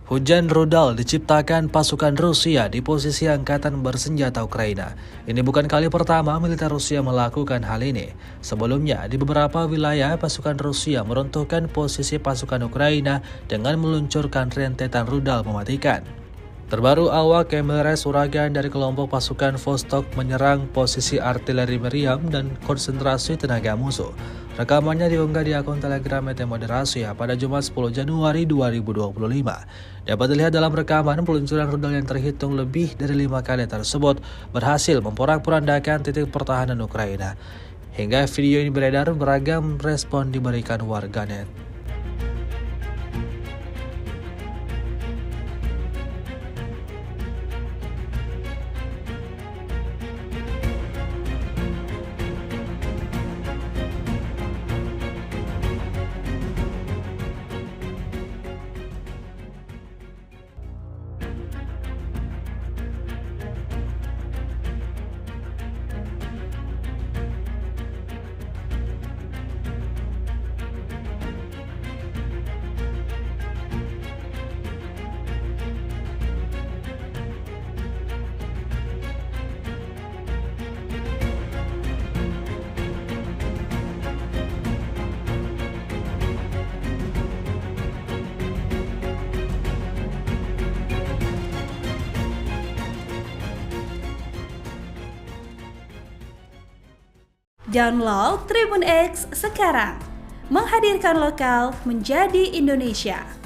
Hujan rudal diciptakan pasukan Rusia di posisi angkatan bersenjata Ukraina. Ini bukan kali pertama militer Rusia melakukan hal ini. Sebelumnya, di beberapa wilayah pasukan Rusia meruntuhkan posisi pasukan Ukraina dengan meluncurkan rentetan rudal mematikan. Terbaru, awak MLRS Uragan dari kelompok pasukan Vostok menyerang posisi artileri meriam dan konsentrasi tenaga musuh. Rekamannya diunggah di akun Telegram ET Moderasi pada Jumat 10 Januari 2025. Dapat dilihat dalam rekaman, peluncuran rudal yang terhitung lebih dari 5 kali tersebut berhasil memporak-porandakan titik pertahanan Ukraina. Hingga video ini beredar, beragam respon diberikan warganet. Download Tribun X sekarang, menghadirkan lokal menjadi Indonesia.